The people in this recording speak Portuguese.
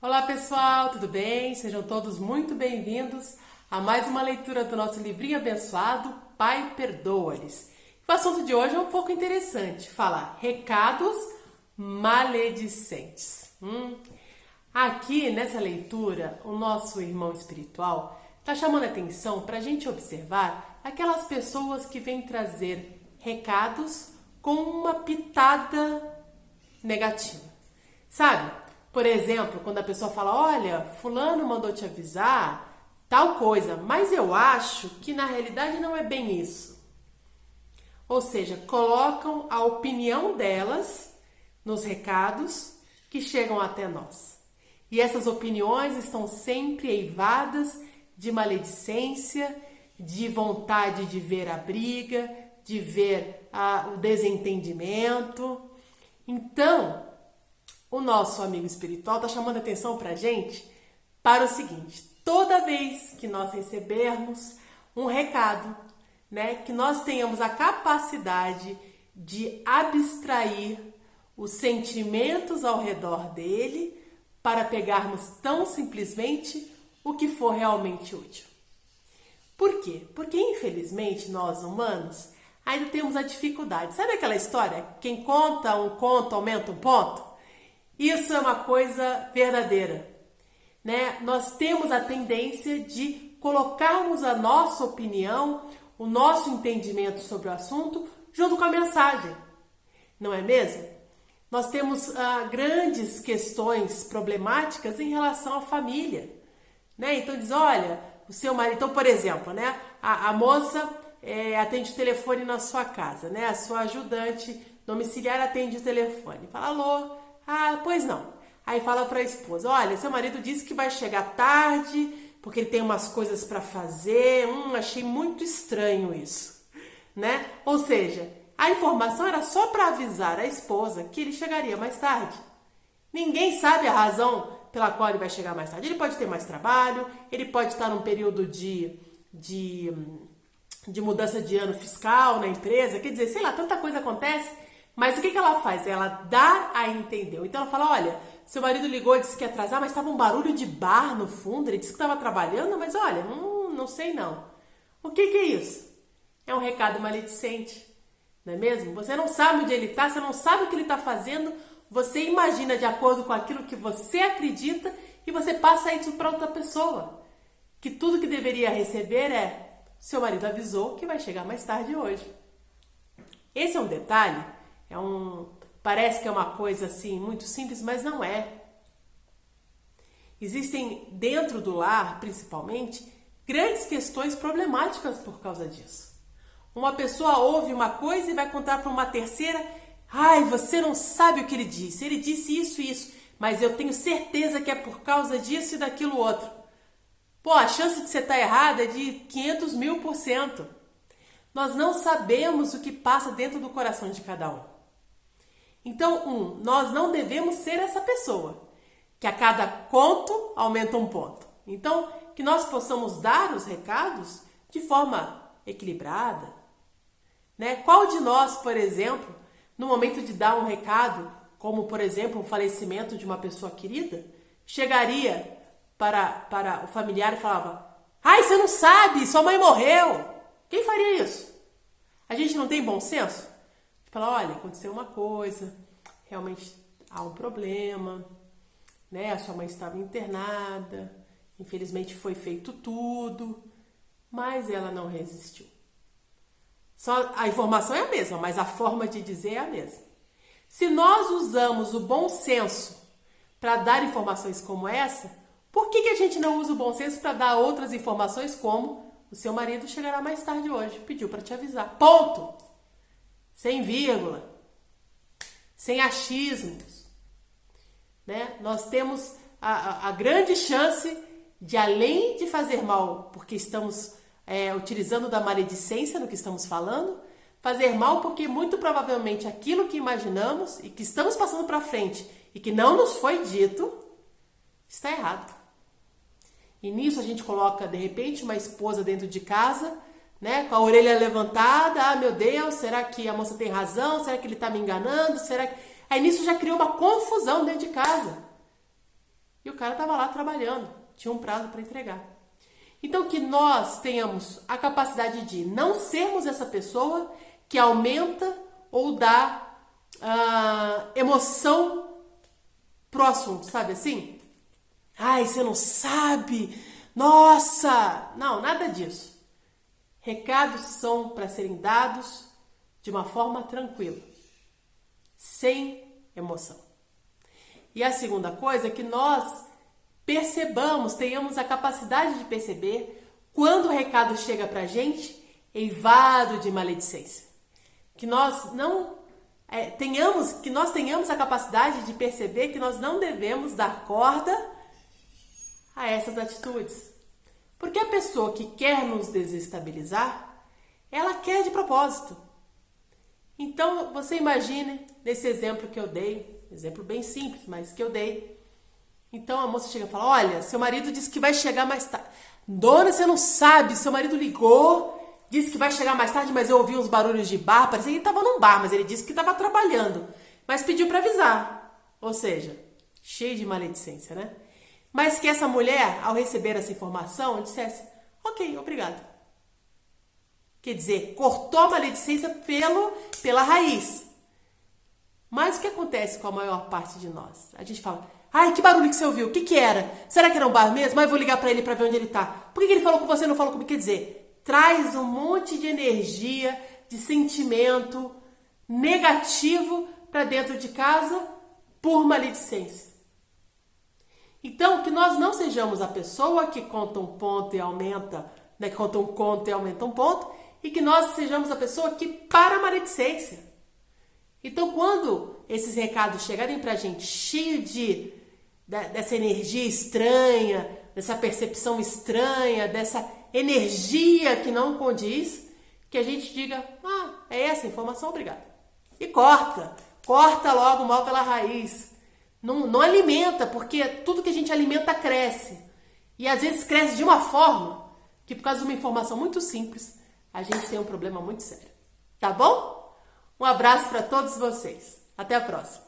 Olá pessoal, tudo bem? Sejam todos muito bem-vindos a mais uma leitura do nosso livrinho abençoado, Pai Perdoa-lhes. O assunto de hoje é um pouco interessante, fala recados maledicentes. Aqui nessa leitura, o nosso irmão espiritual está chamando a atenção para a gente observar aquelas pessoas que vêm trazer recados com uma pitada negativa. Sabe? Por exemplo, quando a pessoa fala, olha, fulano mandou te avisar tal coisa, mas eu acho que na realidade não é bem isso. Ou seja, colocam a opinião delas nos recados que chegam até nós. E essas opiniões estão sempre eivadas de maledicência, de vontade de ver a briga, de ver o desentendimento. Então, o nosso amigo espiritual está chamando a atenção para a gente para o seguinte: toda vez que nós recebermos um recado, que nós tenhamos a capacidade de abstrair os sentimentos ao redor dele para pegarmos tão simplesmente o que for realmente útil. Por quê? Porque infelizmente nós humanos ainda temos a dificuldade. Sabe aquela história? Quem conta um conto aumenta um ponto? Isso é uma coisa verdadeira, Nós temos a tendência de colocarmos a nossa opinião, o nosso entendimento sobre o assunto junto com a mensagem, não é mesmo? Nós temos grandes questões problemáticas em relação à família, Então diz, olha, o seu marido, então por exemplo, a moça atende o telefone na sua casa, A sua ajudante domiciliar atende o telefone, fala alô. Ah, pois não. Aí fala para a esposa, olha, seu marido disse que vai chegar tarde, porque ele tem umas coisas para fazer. Achei muito estranho isso, Ou seja, a informação era só para avisar a esposa que ele chegaria mais tarde. Ninguém sabe a razão pela qual ele vai chegar mais tarde. Ele pode ter mais trabalho, ele pode estar num período de mudança de ano fiscal na empresa, quer dizer, sei lá, tanta coisa acontece. Mas o que ela faz? Ela dá a entender. Então ela fala, olha, seu marido ligou e disse que ia atrasar, mas estava um barulho de bar no fundo, ele disse que estava trabalhando, mas olha, não sei não. O que é isso? É um recado maledicente, não é mesmo? Você não sabe onde ele está, você não sabe o que ele está fazendo, você imagina de acordo com aquilo que você acredita e você passa isso para outra pessoa. Que tudo que deveria receber seu marido avisou que vai chegar mais tarde hoje. Esse é um detalhe. Parece que é uma coisa assim muito simples, mas não é. Existem dentro do lar, principalmente, grandes questões problemáticas por causa disso. Uma pessoa ouve uma coisa e vai contar para uma terceira, ai, você não sabe o que ele disse isso e isso, mas eu tenho certeza que é por causa disso e daquilo outro. Pô, a chance de você estar errada é de 500.000%. Nós não sabemos o que passa dentro do coração de cada um. Então, nós não devemos ser essa pessoa, que a cada conto aumenta um ponto. Então, que nós possamos dar os recados de forma equilibrada. Qual de nós, por exemplo, no momento de dar um recado, como, por exemplo, o falecimento de uma pessoa querida, chegaria para o familiar e falava, ai, você não sabe, sua mãe morreu. Quem faria isso? A gente não tem bom senso? Fala, olha, aconteceu uma coisa, realmente há um problema, A sua mãe estava internada, infelizmente foi feito tudo, mas ela não resistiu. Só a informação é a mesma, mas a forma de dizer é a mesma. Se nós usamos o bom senso para dar informações como essa, por que a gente não usa o bom senso para dar outras informações como o seu marido chegará mais tarde hoje, pediu para te avisar. Ponto! Sem vírgula, sem achismos, Nós temos a grande chance de, além de fazer mal, porque estamos utilizando da maledicência no que estamos falando, fazer mal porque muito provavelmente aquilo que imaginamos e que estamos passando para frente e que não nos foi dito, está errado. E nisso a gente coloca, de repente, uma esposa dentro de casa, com a orelha levantada, ah, meu Deus, será que a moça tem razão? Será que ele está me enganando? Aí nisso já criou uma confusão dentro de casa. e o cara estava lá trabalhando, tinha um prazo para entregar. Então, que nós tenhamos a capacidade de não sermos essa pessoa que aumenta ou dá emoção pro assunto, sabe assim? Ai, você não sabe? Nossa! Não, nada disso. Recados são para serem dados de uma forma tranquila, sem emoção. E a segunda coisa é que nós percebamos, tenhamos a capacidade de perceber quando o recado chega pra gente eivado de maledicência. Que nós não tenhamos a capacidade de perceber que nós não devemos dar corda a essas atitudes. Porque a pessoa que quer nos desestabilizar, ela quer de propósito. Então, você imagine nesse exemplo que eu dei, exemplo bem simples, mas que eu dei. Então a moça chega e fala, olha, seu marido disse que vai chegar mais tarde. Dona, você não sabe, seu marido ligou, disse que vai chegar mais tarde, mas eu ouvi uns barulhos de bar, parecia que ele estava num bar, mas ele disse que estava trabalhando, mas pediu para avisar. Ou seja, cheio de maledicência, né? Mas que essa mulher, ao receber essa informação, dissesse, ok, obrigado. Quer dizer, cortou a maledicência pela raiz. Mas o que acontece com a maior parte de nós? A gente fala, ai, que barulho que você ouviu? O que que era? Será que era um bar mesmo? Ai, vou ligar pra ele pra ver onde ele tá. Por que ele falou com você e não falou comigo? Quer dizer, traz um monte de energia, de sentimento negativo pra dentro de casa por maledicência. Então, que nós não sejamos a pessoa que conta um ponto e aumenta, né, que conta um conto e aumenta um ponto, e que nós sejamos a pessoa que para a maledicência. Então, quando esses recados chegarem pra gente cheio dessa energia estranha, dessa percepção estranha, dessa energia que não condiz, que a gente diga, é essa a informação, obrigado. E corta logo mal pela raiz. Não alimenta, porque tudo que a gente alimenta cresce. E às vezes cresce de uma forma que por causa de uma informação muito simples, a gente tem um problema muito sério. Tá bom? Um abraço para todos vocês. Até a próxima.